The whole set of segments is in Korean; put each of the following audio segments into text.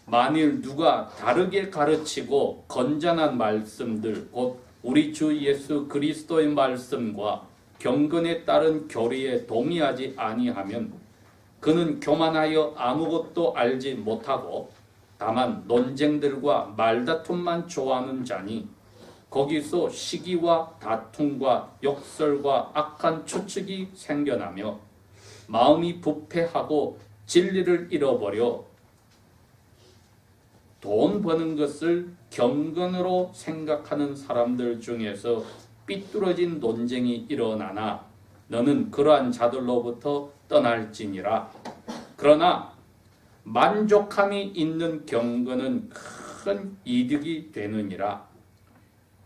만일 누가 다르게 가르치고 건전한 말씀들 곧 우리 주 예수 그리스도의 말씀과 경건에 따른 교리에 동의하지 아니하면 그는 교만하여 아무것도 알지 못하고 다만 논쟁들과 말다툼만 좋아하는 자니 거기서 시기와 다툼과 욕설과 악한 추측이 생겨나며 마음이 부패하고 진리를 잃어버려 돈 버는 것을 경건으로 생각하는 사람들 중에서 삐뚤어진 논쟁이 일어나나 너는 그러한 자들로부터 떠날지니라. 그러나 만족함이 있는 경건은 큰 이득이 되느니라.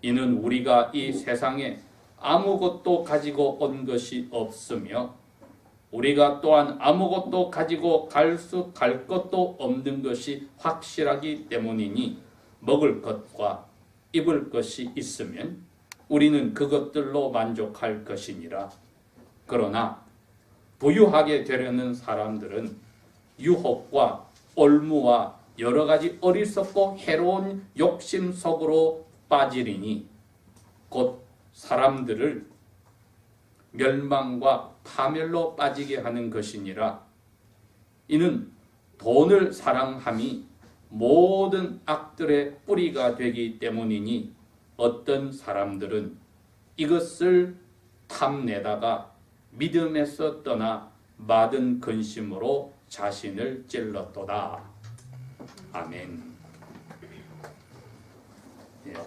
이는 우리가 이 세상에 아무것도 가지고 온 것이 없으며 우리가 또한 아무것도 가지고 갈 것도 없는 것이 확실하기 때문이니 먹을 것과 입을 것이 있으면 우리는 그것들로 만족할 것이니라. 그러나 부유하게 되려는 사람들은 유혹과 올무와 여러 가지 어리석고 해로운 욕심 속으로 빠지리니 곧 사람들을 멸망과 파멸로 빠지게 하는 것이니라. 이는 돈을 사랑함이 모든 악들의 뿌리가 되기 때문이니 어떤 사람들은 이것을 탐내다가 믿음에서 떠나 마든 근심으로 자신을 찔렀도다. 아멘.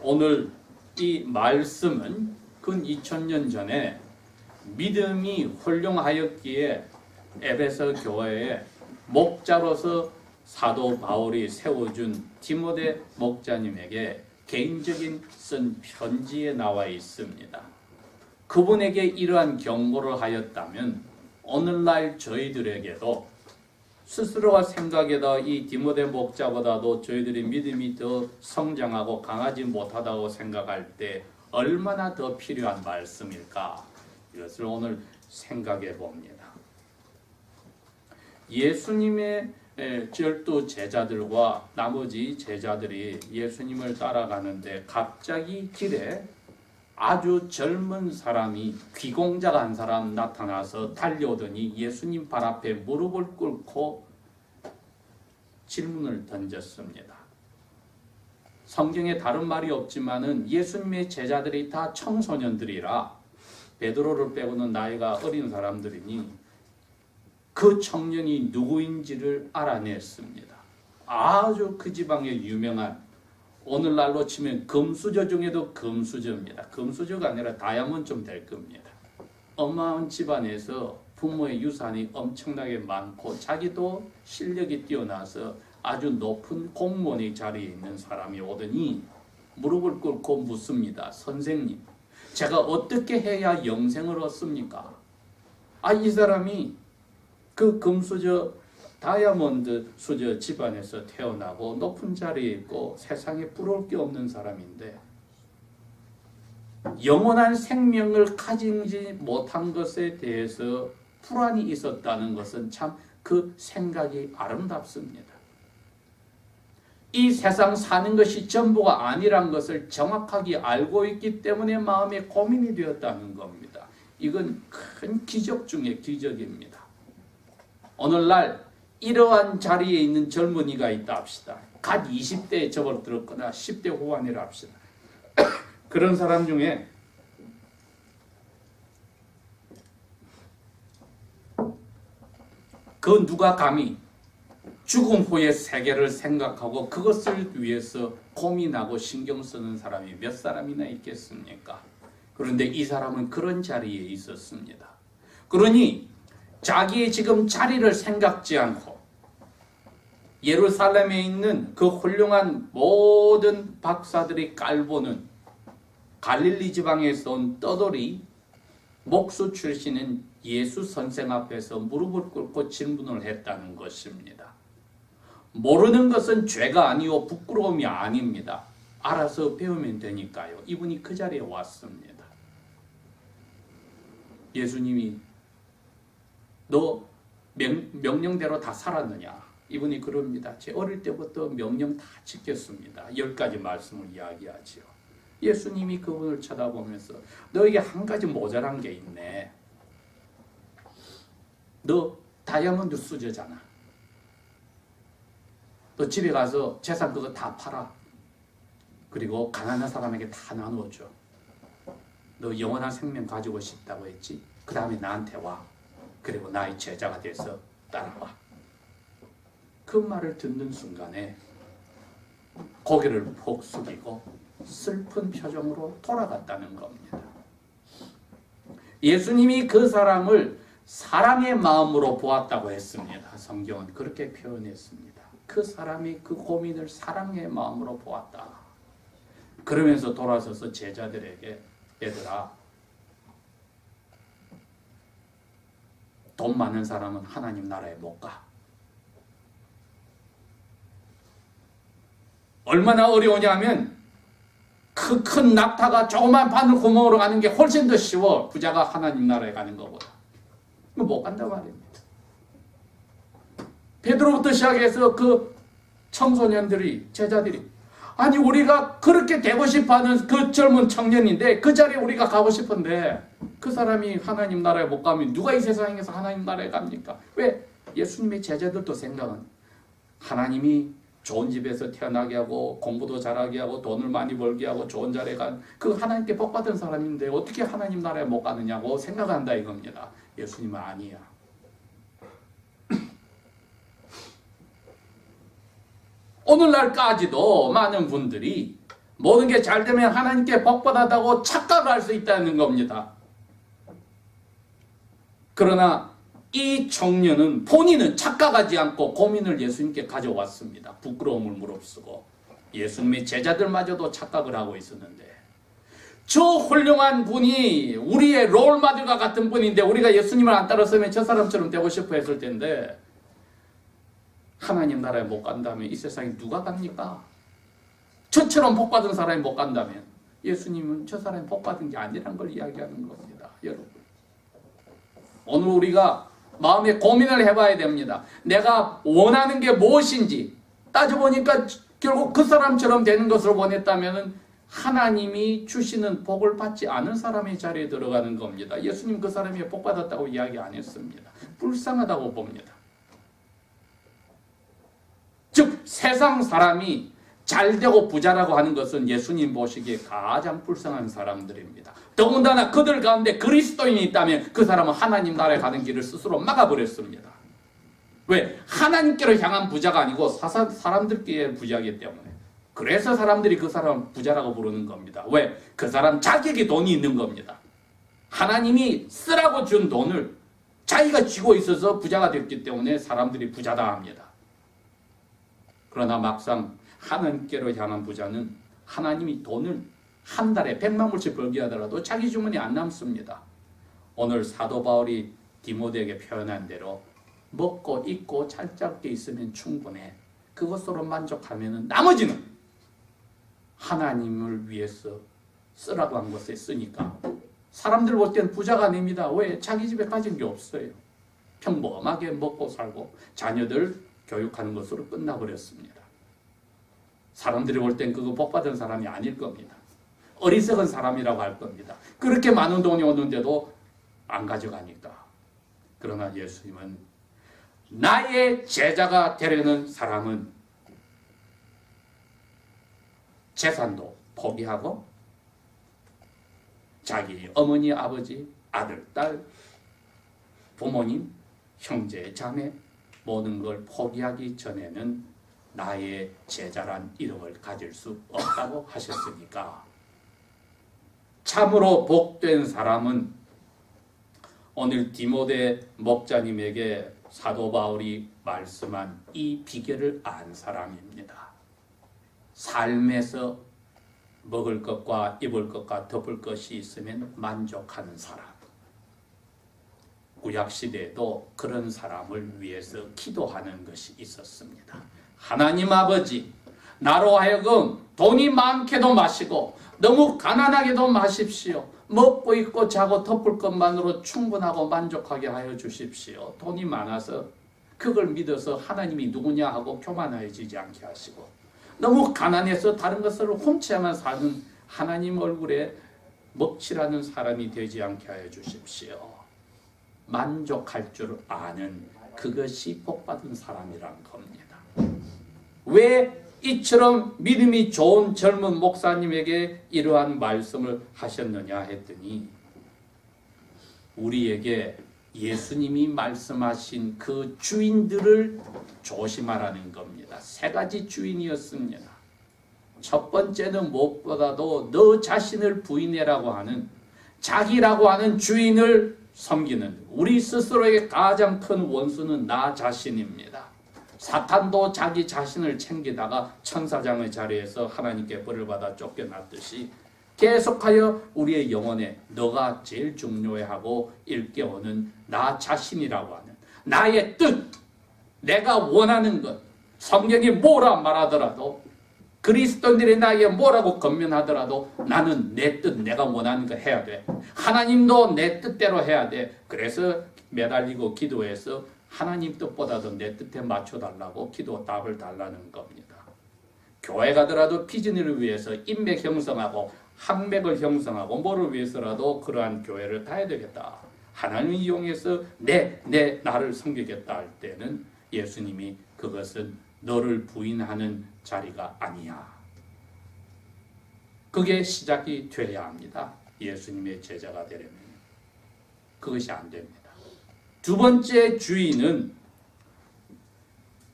오늘 이 말씀은 근 2000년 전에 믿음이 훌륭하였기에 에베소 교회에 목자로서 사도 바울이 세워준 디모데 목자님에게 개인적인 쓴 편지에 나와 있습니다. 그분에게 이러한 경고를 하였다면 오늘날 저희들에게도 스스로가 생각에다 이 디모데 목자보다도 저희들이 믿음이 더 성장하고 강하지 못하다고 생각할 때 얼마나 더 필요한 말씀일까? 이것을 오늘 생각해 봅니다. 예수님의 12 제자들과 나머지 제자들이 예수님을 따라가는데 갑자기 길에 아주 젊은 사람이 귀공자가 한 사람 나타나서 달려오더니 예수님 발 앞에 무릎을 꿇고 질문을 던졌습니다. 성경에 다른 말이 없지만은 예수님의 제자들이 다 청소년들이라 베드로를 빼고는 나이가 어린 사람들이니 그 청년이 누구인지를 알아냈습니다. 아주 그 지방의 유명한 오늘날로 치면 금수저 중에도 금수저입니다. 금수저가 아니라 다이아몬드쯤 될 겁니다. 어마어마한 집안에서 부모의 유산이 엄청나게 많고 자기도 실력이 뛰어나서 아주 높은 공무원의 자리에 있는 사람이 오더니 무릎을 꿇고 묻습니다. 선생님, 제가 어떻게 해야 영생을 얻습니까? 이 사람이 그 금수저 다이아몬드 수저 집안에서 태어나고 높은 자리에 있고 세상에 부러울 게 없는 사람인데 영원한 생명을 가지지 못한 것에 대해서 불안이 있었다는 것은 참 그 생각이 아름답습니다. 이 세상 사는 것이 전부가 아니란 것을 정확하게 알고 있기 때문에 마음에 고민이 되었다는 겁니다. 이건 큰 기적 중의 기적입니다. 오늘날 이러한 자리에 있는 젊은이가 있다 합시다. 갓 20대에 접어들었거나 10대 후반이라 합시다. 그런 사람 중에 그 누가 감히 죽음 후의 세계를 생각하고 그것을 위해서 고민하고 신경 쓰는 사람이 몇 사람이나 있겠습니까? 그런데 이 사람은 그런 자리에 있었습니다. 그러니 자기의 지금 자리를 생각지 않고 예루살렘에 있는 그 훌륭한 모든 박사들이 깔보는 갈릴리 지방에서 온 떠돌이 목수 출신인 예수 선생 앞에서 무릎을 꿇고 질문을 했다는 것입니다. 모르는 것은 죄가 아니오 부끄러움이 아닙니다. 알아서 배우면 되니까요. 이분이 그 자리에 왔습니다. 예수님이 너 명령대로 다 살았느냐? 이분이 그럽니다. 제 어릴 때부터 명령 다 지켰습니다. 10가지 말씀을 이야기하지요. 예수님이 그분을 쳐다보면서 너에게 한 가지 모자란 게 있네. 너 다이아몬드 수저잖아. 너 집에 가서 재산 그거 다 팔아. 그리고 가난한 사람에게 다 나누어줘. 너 영원한 생명 가지고 싶다고 했지? 그 다음에 나한테 와. 그리고 나의 제자가 돼서 따라와. 그 말을 듣는 순간에 고개를 푹 숙이고 슬픈 표정으로 돌아갔다는 겁니다. 예수님이 그 사람을 사랑의 마음으로 보았다고 했습니다. 성경은 그렇게 표현했습니다. 그 사람이 그 고민을 사랑의 마음으로 보았다. 그러면서 돌아서서 제자들에게 얘들아, 돈 많은 사람은 하나님 나라에 못 가. 얼마나 어려우냐면 그 큰 낙타가 조그만 바늘 구멍으로 가는 게 훨씬 더 쉬워. 부자가 하나님 나라에 가는 것보다. 못 간단 말입니다. 베드로부터 시작해서 그 청소년들이, 제자들이, 아니 우리가 그렇게 되고 싶어하는 그 젊은 청년인데 그 자리에 우리가 가고 싶은데 그 사람이 하나님 나라에 못 가면 누가 이 세상에서 하나님 나라에 갑니까? 왜? 예수님의 제자들도 생각은 하나님이 좋은 집에서 태어나게 하고 공부도 잘하게 하고 돈을 많이 벌게 하고 좋은 자리에 간 그 하나님께 복받은 사람인데 어떻게 하나님 나라에 못 가느냐고 생각한다 이겁니다. 예수님은 아니야. 오늘날까지도 많은 분들이 모든 게 잘 되면 하나님께 복받았다고 착각을 할 수 있다는 겁니다. 그러나 이 청년은 본인은 착각하지 않고 고민을 예수님께 가져왔습니다. 부끄러움을 무릅쓰고 예수님의 제자들마저도 착각을 하고 있었는데 저 훌륭한 분이 우리의 롤모델과 같은 분인데 우리가 예수님을 안 따랐으면 저 사람처럼 되고 싶어 했을 텐데 하나님 나라에 못 간다면 이 세상에 누가 갑니까? 저처럼 복받은 사람이 못 간다면 예수님은 저 사람이 복받은 게 아니란 걸 이야기하는 겁니다. 여러분, 오늘 우리가 마음에 고민을 해봐야 됩니다. 내가 원하는 게 무엇인지 따져보니까 결국 그 사람처럼 되는 것을 원했다면 하나님이 주시는 복을 받지 않은 사람의 자리에 들어가는 겁니다. 예수님 그 사람이 복 받았다고 이야기 안 했습니다. 불쌍하다고 봅니다. 즉 세상 사람이 잘되고 부자라고 하는 것은 예수님 보시기에 가장 불쌍한 사람들입니다. 더군다나 그들 가운데 그리스도인이 있다면 그 사람은 하나님 나라에 가는 길을 스스로 막아버렸습니다. 왜? 하나님께로 향한 부자가 아니고 사람들끼리의 부자이기 때문에. 그래서 사람들이 그 사람을 부자라고 부르는 겁니다. 왜? 그 사람 자격이 돈이 있는 겁니다. 하나님이 쓰라고 준 돈을 자기가 쥐고 있어서 부자가 됐기 때문에 사람들이 부자다 합니다. 그러나 막상 하나님께로 향한 부자는 하나님이 돈을 한 달에 100만 불씩 벌게 하더라도 자기 주머니에 안 남습니다. 오늘 사도 바울이 디모데에게 표현한 대로 먹고 입고 잘 잡게 있으면 충분해. 그것으로 만족하면 나머지는 하나님을 위해서 쓰라고 한 것에 쓰니까 사람들 볼 때는 부자가 아닙니다. 왜? 자기 집에 가진 게 없어요. 평범하게 먹고 살고 자녀들 교육하는 것으로 끝나버렸습니다. 사람들이 볼 땐 그거 복받은 사람이 아닐 겁니다. 어리석은 사람이라고 할 겁니다. 그렇게 많은 돈이 오는데도 안 가져가니까. 그러나 예수님은 나의 제자가 되려는 사람은 재산도 포기하고 자기 어머니, 아버지, 아들, 딸, 부모님, 형제, 자매 모든 걸 포기하기 전에는 나의 제자란 이름을 가질 수 없다고 하셨으니까 참으로 복된 사람은 오늘 디모데 목자님에게 사도 바울이 말씀한 이 비결을 안 사람입니다. 삶에서 먹을 것과 입을 것과 덮을 것이 있으면 만족하는 사람. 구약시대에도 그런 사람을 위해서 기도하는 것이 있었습니다. 하나님 아버지, 나로 하여금 돈이 많게도 마시고 너무 가난하게도 마십시오. 먹고 입고 자고 덮을 것만으로 충분하고 만족하게 하여 주십시오. 돈이 많아서 그걸 믿어서 하나님이 누구냐 하고 교만해지지 않게 하시고, 너무 가난해서 다른 것을 훔쳐야만 사는 하나님 얼굴에 먹칠하는 사람이 되지 않게 하여 주십시오. 만족할 줄 아는 그것이 복받은 사람이란 겁니다. 왜 이처럼 믿음이 좋은 젊은 목사님에게 이러한 말씀을 하셨느냐 했더니, 우리에게 예수님이 말씀하신 그 주인들을 조심하라는 겁니다. 세 가지 주인이었습니다. 첫 번째는 무엇보다도 너 자신을 부인해라고 하는, 자기라고 하는 주인을 섬기는, 우리 스스로에게 가장 큰 원수는 나 자신입니다. 사탄도 자기 자신을 챙기다가 천사장의 자리에서 하나님께 벌을 받아 쫓겨났듯이 계속하여 우리의 영혼에 너가 제일 중요해하고 일깨우는 나 자신이라고 하는 나의 뜻, 내가 원하는 것, 성경이 뭐라 말하더라도, 그리스도인들이 나에게 뭐라고 권면하더라도 나는 내 뜻, 내가 원하는 거 해야 돼. 하나님도 내 뜻대로 해야 돼. 그래서 매달리고 기도해서 하나님 뜻보다도 내 뜻에 맞춰달라고 기도 답을 달라는 겁니다. 교회 가더라도 비전을 위해서 인맥 형성하고 학맥을 형성하고 뭐를 위해서라도 그러한 교회를 다야 되겠다. 하나님을 이용해서 나를 섬기겠다 할 때는 예수님이 그것은 너를 부인하는 자리가 아니야. 그게 시작이 되어야 합니다. 예수님의 제자가 되려면. 그것이 안 됩니다. 두 번째 주인은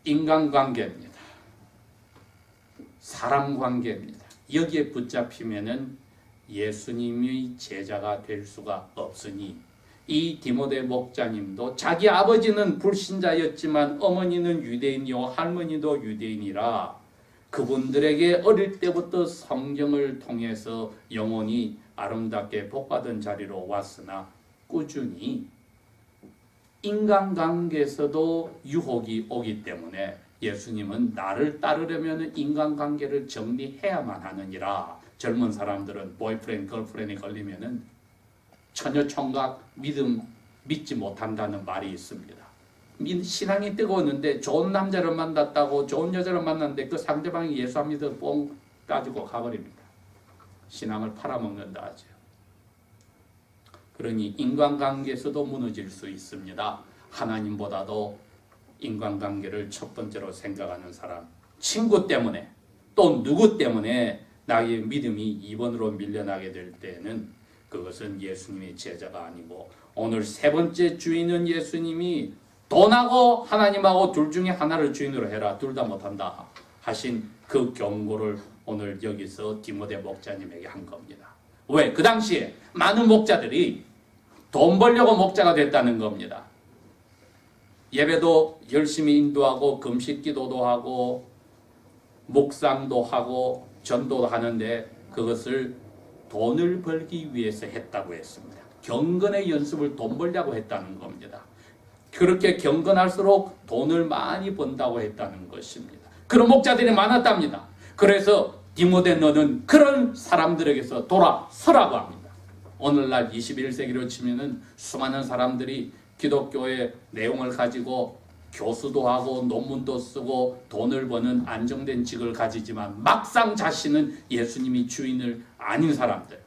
인간관계입니다. 사람관계입니다. 여기에 붙잡히면은 예수님의 제자가 될 수가 없으니, 이 디모데 목자님도 자기 아버지는 불신자였지만 어머니는 유대인이요 할머니도 유대인이라 그분들에게 어릴 때부터 성경을 통해서 영혼이 아름답게 복받은 자리로 왔으나 꾸준히 인간관계에서도 유혹이 오기 때문에 예수님은 나를 따르려면 인간관계를 정리해야만 하느니라. 젊은 사람들은 보이프렌드, 걸프렌드에 걸리면은 처녀총각 믿지 못한다는 말이 있습니다. 신앙이 뜨거웠는데 좋은 남자를 만났다고, 좋은 여자를 만났는데 그 상대방이 예수 안 믿어 뽕 가지고 가버립니다. 신앙을 팔아먹는다 하죠. 그러니 인간관계에서도 무너질 수 있습니다. 하나님보다도 인간관계를 첫 번째로 생각하는 사람, 친구 때문에 또 누구 때문에 나의 믿음이 2번으로 밀려나게 될 때는 그것은 예수님의 제자가 아니고, 오늘 세 번째 주인은 예수님이 돈하고 하나님하고 둘 중에 하나를 주인으로 해라, 둘 다 못한다 하신 그 경고를 오늘 여기서 디모데 목자님에게 한 겁니다. 왜? 그 당시에 많은 목자들이 돈 벌려고 목자가 됐다는 겁니다. 예배도 열심히 인도하고 금식 기도도 하고 묵상도 하고 전도도 하는데 그것을 돈을 벌기 위해서 했다고 했습니다. 경건의 연습을 돈 벌려고 했다는 겁니다. 그렇게 경건할수록 돈을 많이 번다고 했다는 것입니다. 그런 목자들이 많았답니다. 그래서 디모데 너는 그런 사람들에게서 돌아서라고 합니다. 오늘날 21세기로 치면은 수많은 사람들이 기독교의 내용을 가지고 교수도 하고 논문도 쓰고 돈을 버는 안정된 직을 가지지만 막상 자신은 예수님이 주인을 아닌 사람들,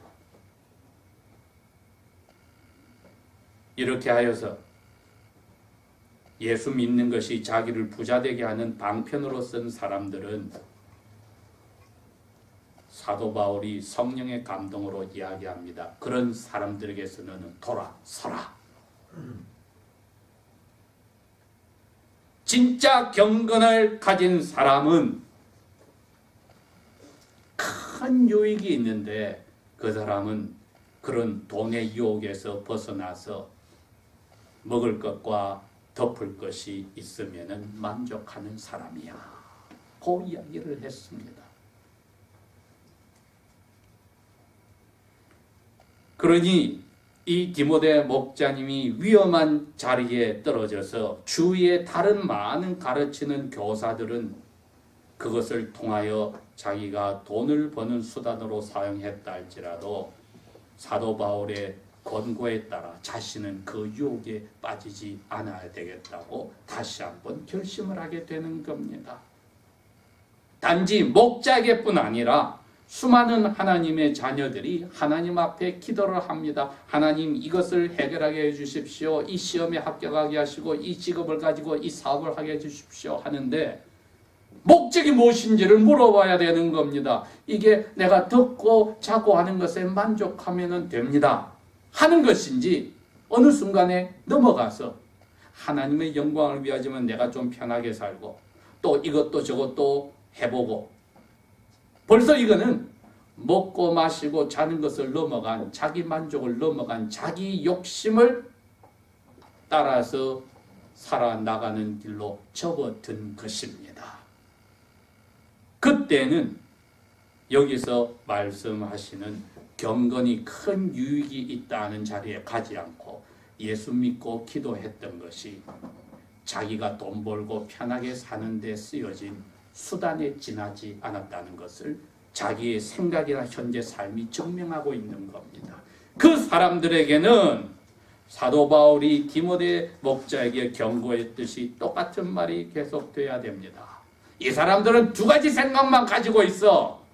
이렇게 하여서 예수 믿는 것이 자기를 부자되게 하는 방편으로 쓴 사람들은 사도 바울이 성령의 감동으로 이야기합니다. 그런 사람들에게서는 돌아서라. 진짜 경건을 가진 사람은 큰 유익이 있는데 그 사람은 그런 돈의 유혹에서 벗어나서 먹을 것과 덮을 것이 있으면 만족하는 사람이야. 그 이야기를 했습니다. 그러니 이 디모데 목자님이 위험한 자리에 떨어져서 주위에 다른 많은 가르치는 교사들은 그것을 통하여 자기가 돈을 버는 수단으로 사용했다 할지라도 사도 바울의 권고에 따라 자신은 그 유혹에 빠지지 않아야 되겠다고 다시 한번 결심을 하게 되는 겁니다. 단지 목자에게뿐 아니라 수많은 하나님의 자녀들이 하나님 앞에 기도를 합니다. 하나님, 이것을 해결하게 해주십시오. 이 시험에 합격하게 하시고 이 직업을 가지고 이 사업을 하게 해주십시오 하는데 목적이 무엇인지를 물어봐야 되는 겁니다. 이게 내가 듣고 자고 하는 것에 만족하면 됩니다 하는 것인지, 어느 순간에 넘어가서 하나님의 영광을 위하지만 내가 좀 편하게 살고 또 이것도 저것도 해보고, 벌써 이거는 먹고 마시고 자는 것을 넘어간, 자기 만족을 넘어간 자기 욕심을 따라서 살아나가는 길로 접어든 것입니다. 그때는 여기서 말씀하시는 경건이 큰 유익이 있다는 자리에 가지 않고 예수 믿고 기도했던 것이 자기가 돈 벌고 편하게 사는 데 쓰여진 수단에 지나지 않았다는 것을 자기의 생각이나 현재 삶이 증명하고 있는 겁니다. 그 사람들에게는 사도 바울이 디모데 목자에게 경고했듯이 똑같은 말이 계속돼야 됩니다. 이 사람들은 두 가지 생각만 가지고 있어.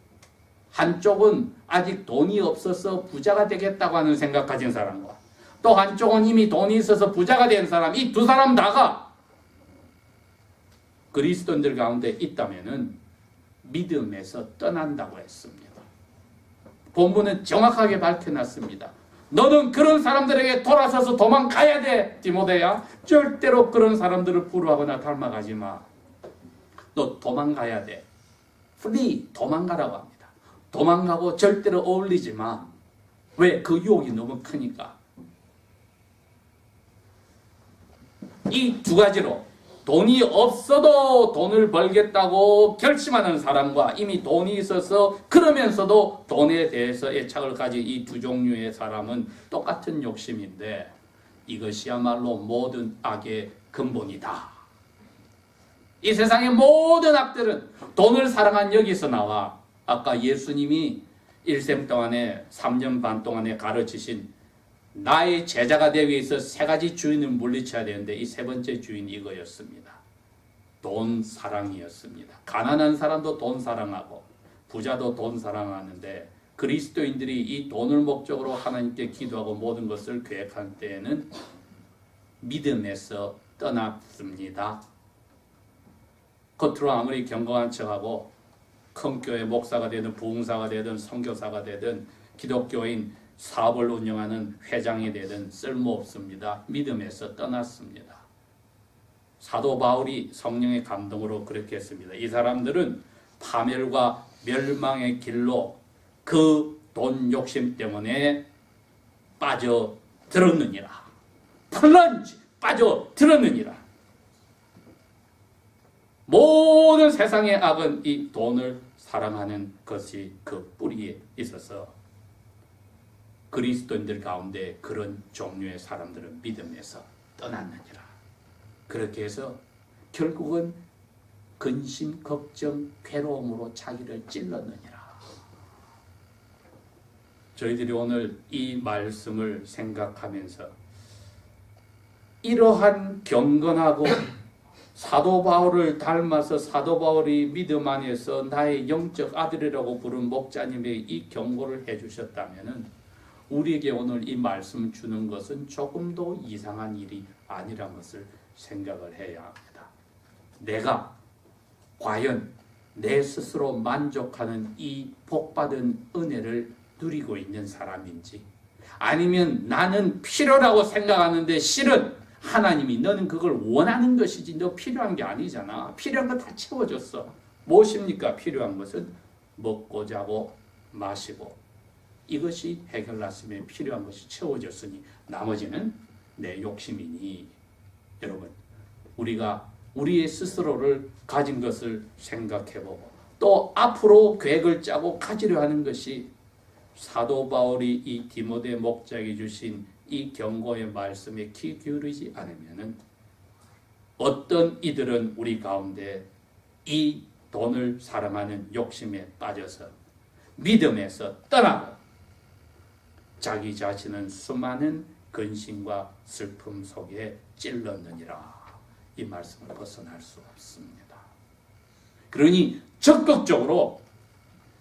한쪽은 아직 돈이 없어서 부자가 되겠다고 하는 생각 가진 사람과, 또 한쪽은 이미 돈이 있어서 부자가 된 사람, 이 두 사람 다가 그리스도인들 가운데 있다면은 믿음에서 떠난다고 했습니다. 본문은 정확하게 밝혀놨습니다. 너는 그런 사람들에게 돌아서서 도망가야 돼, 디모데야. 절대로 그런 사람들을 부러워하거나 닮아가지 마. 너 도망가야 돼. Flee, 도망가라고 합니다. 도망가고 절대로 어울리지 마. 왜? 그 유혹이 너무 크니까. 이 두 가지로, 돈이 없어도 돈을 벌겠다고 결심하는 사람과 이미 돈이 있어서 그러면서도 돈에 대해서 애착을 가진 이 두 종류의 사람은 똑같은 욕심인데, 이것이야말로 모든 악의 근본이다. 이 세상의 모든 악들은 돈을 사랑한 여기서 나와. 아까 예수님이 일생 동안에 3년 반 동안에 가르치신 나의 제자가 되기 위해서 세 가지 주인을 물리쳐야 되는데 이 세 번째 주인이 이거였습니다. 돈 사랑이었습니다. 가난한 사람도 돈 사랑하고 부자도 돈 사랑하는데, 그리스도인들이 이 돈을 목적으로 하나님께 기도하고 모든 것을 계획할 때에는 믿음에서 떠났습니다. 겉으로 아무리 경건한 척하고 큰 교회 목사가 되든 부흥사가 되든 선교사가 되든 기독교인 사업을 운영하는 회장이 되든 쓸모없습니다. 믿음에서 떠났습니다. 사도 바울이 성령의 감동으로 그렇게 했습니다. 이 사람들은 파멸과 멸망의 길로 그 돈 욕심 때문에 빠져들었느니라. 플런지 빠져들었느니라. 모든 세상의 악은 이 돈을 사랑하는 것이 그 뿌리에 있어서 그리스도인들 가운데 그런 종류의 사람들은 믿음에서 떠났느니라. 그렇게 해서 결국은 근심, 걱정, 괴로움으로 자기를 찔렀느니라. 저희들이 오늘 이 말씀을 생각하면서 이러한 경건하고 사도 바울을 닮아서 사도 바울이 믿음 안에서 나의 영적 아들이라고 부른 목자님의 이 경고를 해주셨다면 우리에게 오늘 이 말씀 주는 것은 조금도 이상한 일이 아니란 것을 생각을 해야 합니다. 내가 과연 내 스스로 만족하는 이 복받은 은혜를 누리고 있는 사람인지, 아니면 나는 필요라고 생각하는데 실은 하나님이 너는 그걸 원하는 것이지 너 필요한 게 아니잖아. 필요한 거 다 채워줬어. 무엇입니까? 필요한 것은 먹고 자고 마시고 이것이 해결났으면 필요한 것이 채워졌으니 나머지는 내 욕심이니. 여러분, 우리가 우리의 스스로를 가진 것을 생각해보고 또 앞으로 계획을 짜고 가지려 하는 것이 사도 바울이 이 디모데 목자에게 주신 이 경고의 말씀에 귀 기울이지 않으면 어떤 이들은 우리 가운데 이 돈을 사랑하는 욕심에 빠져서 믿음에서 떠나고 자기 자신은 수많은 근심과 슬픔 속에 찔렀느니라. 이 말씀을 벗어날 수 없습니다. 그러니 적극적으로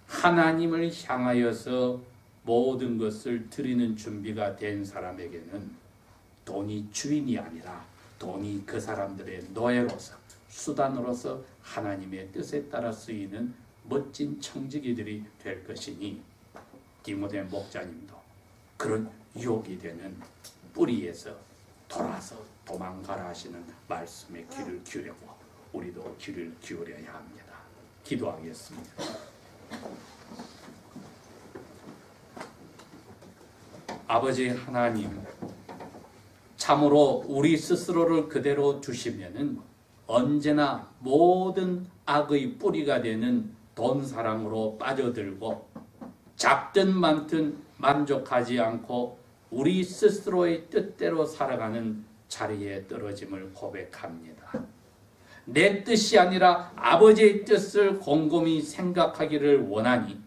하나님을 향하여서 모든 것을 드리는 준비가 된 사람에게는 돈이 주인이 아니라 돈이 그 사람들의 노예로서, 수단으로서 하나님의 뜻에 따라 쓰이는 멋진 청지기들이 될 것이니 디모데 목자님도 그런 유혹이 되는 뿌리에서 돌아서 도망가라 하시는 말씀에 귀를 기울이고 우리도 귀를 기울여야 합니다. 기도하겠습니다. 아버지 하나님, 참으로 우리 스스로를 그대로 두시면은 언제나 모든 악의 뿌리가 되는 돈 사랑으로 빠져들고 잡든 많든 만족하지 않고 우리 스스로의 뜻대로 살아가는 자리에 떨어짐을 고백합니다. 내 뜻이 아니라 아버지의 뜻을 곰곰이 생각하기를 원하니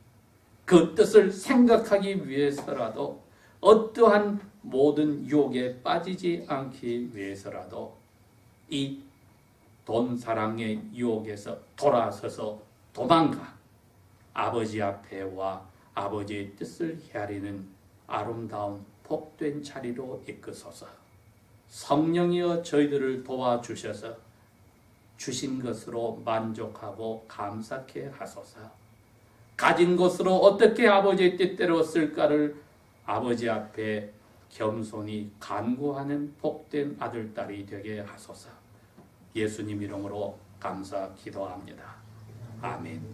그 뜻을 생각하기 위해서라도 어떠한 모든 유혹에 빠지지 않기 위해서라도 이 돈 사랑의 유혹에서 돌아서서 도망가 아버지 앞에와 아버지의 뜻을 헤아리는 아름다운 복된 자리로 이끄소서. 성령이여 저희들을 도와주셔서 주신 것으로 만족하고 감사케 하소서. 가진 것으로 어떻게 아버지의 뜻대로 쓸까를 아버지 앞에 겸손히 간구하는 복된 아들, 딸이 되게 하소서. 예수님 이름으로 감사 기도합니다. 아멘.